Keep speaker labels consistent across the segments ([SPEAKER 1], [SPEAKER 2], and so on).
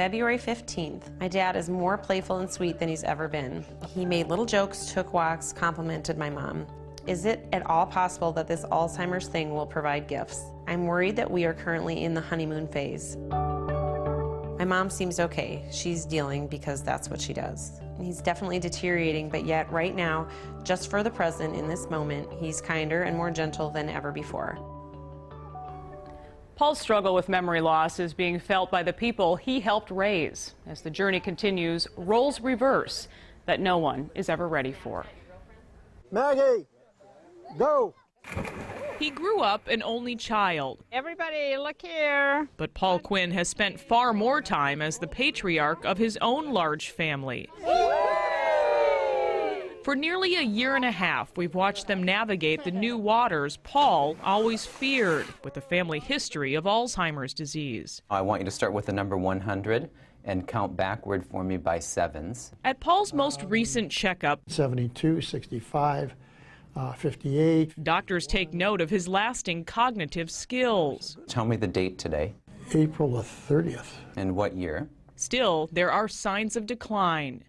[SPEAKER 1] February 15th. My dad is more playful and sweet than he's ever been. He made little jokes, took walks, complimented my mom. Is it at all possible that this Alzheimer's thing will provide gifts? I'm worried that we are currently in the honeymoon phase. My mom seems okay. She's dealing because that's what she does. He's definitely deteriorating, but yet right now, just for the present, in this moment, he's kinder and more gentle than ever before.
[SPEAKER 2] Paul's struggle with memory loss is being felt by the people he helped raise. As the journey continues, roles reverse that no one is ever ready for.
[SPEAKER 3] Maggie, go!
[SPEAKER 2] He grew up an only child.
[SPEAKER 4] Everybody, look here.
[SPEAKER 2] But Paul Quinn has spent far more time as the patriarch of his own large family. For nearly a year and a half, we've watched them navigate the new waters Paul always feared, with a family history of Alzheimer's disease.
[SPEAKER 5] I want you to start with the number 100 and count backward for me by sevens.
[SPEAKER 2] At Paul's most recent checkup,
[SPEAKER 3] 72, 65, 58.
[SPEAKER 2] Doctors take note of his lasting cognitive skills.
[SPEAKER 5] Tell me the date today.
[SPEAKER 3] April the 30th.
[SPEAKER 5] And what year?
[SPEAKER 2] Still, there are signs of decline.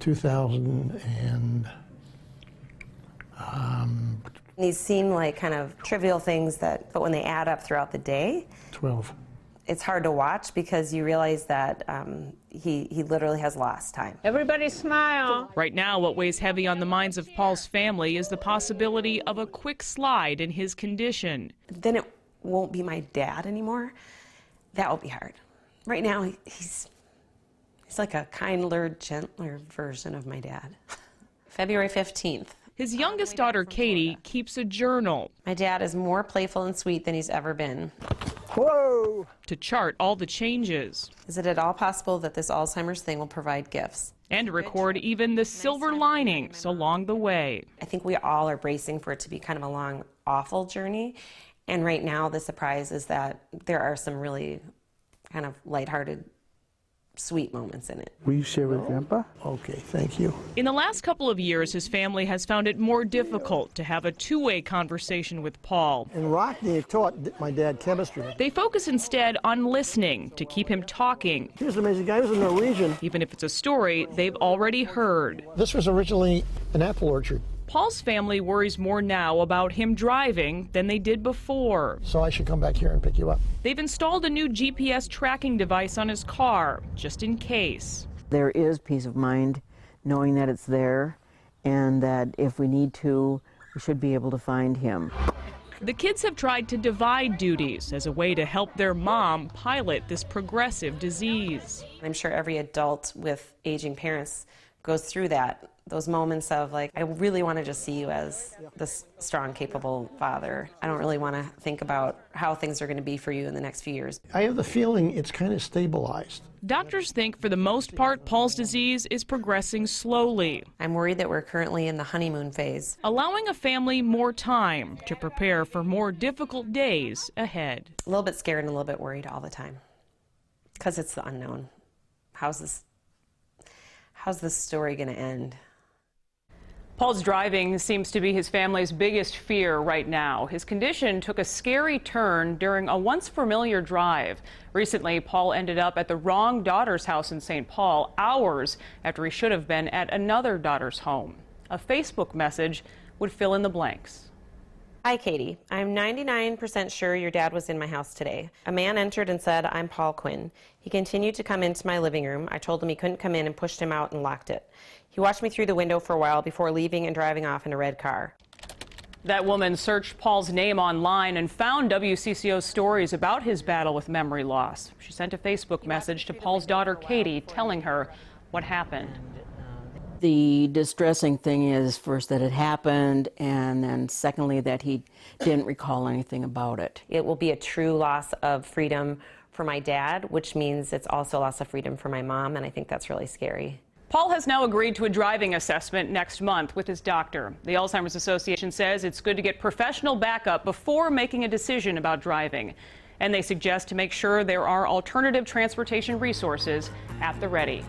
[SPEAKER 3] 2000 and...
[SPEAKER 1] These seem like kind of trivial things but when they add up throughout the day,
[SPEAKER 3] 12.
[SPEAKER 1] It's hard to watch because you realize that he literally has lost time.
[SPEAKER 4] Everybody smile.
[SPEAKER 2] Right now, what weighs heavy on the minds of Paul's family is the possibility of a quick slide in his condition.
[SPEAKER 1] Then it won't be my dad anymore. That will be hard. Right now, he's like a kinder, gentler version of my dad. February 15th.
[SPEAKER 2] His youngest daughter, Katie, keeps a journal.
[SPEAKER 1] My dad is more playful and sweet than he's ever been.
[SPEAKER 3] Whoa!
[SPEAKER 2] To chart all the changes.
[SPEAKER 1] Is it at all possible that this Alzheimer's thing will provide gifts?
[SPEAKER 2] And record even the silver linings along the way.
[SPEAKER 1] I think we all are bracing for it to be kind of a long, awful journey. And right now, the surprise is that there are some really kind of lighthearted, sweet moments in it.
[SPEAKER 3] Will you share with Grandpa? Okay, thank you.
[SPEAKER 2] In the last couple of years, his family has found it more difficult to have a two-way conversation with Paul.
[SPEAKER 3] In Rockney, I taught my dad chemistry.
[SPEAKER 2] They focus instead on listening to keep him talking.
[SPEAKER 3] Here's an amazing guy. He was a Norwegian.
[SPEAKER 2] Even if it's a story they've already heard.
[SPEAKER 3] This was originally an apple orchard.
[SPEAKER 2] Paul's family worries more now about him driving than they did before.
[SPEAKER 3] So I should come back here and pick you up.
[SPEAKER 2] They've installed a new GPS tracking device on his car, just in case.
[SPEAKER 6] There is peace of mind knowing that it's there and that if we need to, we should be able to find him.
[SPEAKER 2] The kids have tried to divide duties as a way to help their mom pilot this progressive disease.
[SPEAKER 1] I'm sure every adult with aging parents goes through that. Those moments of like, I really want to just see you as this strong, capable father. I don't really want to think about how things are going to be for you in the next few years.
[SPEAKER 3] I have the feeling it's kind of stabilized.
[SPEAKER 2] Doctors think for the most part, Paul's disease is progressing slowly.
[SPEAKER 1] I'm worried that we're currently in the honeymoon phase.
[SPEAKER 2] Allowing a family more time to prepare for more difficult days ahead.
[SPEAKER 1] A little bit scared and a little bit worried all the time because it's the unknown. How's this story going to end?
[SPEAKER 2] Paul's driving seems to be his family's biggest fear right now. His condition took a scary turn during a once familiar drive. Recently, Paul ended up at the wrong daughter's house in St. Paul hours after he should have been at another daughter's home. A Facebook message would fill in the blanks.
[SPEAKER 1] Hi, Katie. I'm 99% sure your dad was in my house today. A man entered and said, I'm Paul Quinn. He continued to come into my living room. I told him he couldn't come in and pushed him out and locked it. He watched me through the window for a while before leaving and driving off in a red car.
[SPEAKER 2] That woman searched Paul's name online and found WCCO stories about his battle with memory loss. She sent a Facebook message to Paul's daughter, Katie, telling her what happened.
[SPEAKER 6] The distressing thing is first that it happened, and then secondly that he didn't recall anything about it.
[SPEAKER 1] It will be a true loss of freedom for my dad, which means it's also a loss of freedom for my mom, and I think that's really scary.
[SPEAKER 2] Paul has now agreed to a driving assessment next month with his doctor. The Alzheimer's Association says it's good to get professional backup before making a decision about driving. And they suggest to make sure there are alternative transportation resources at the ready.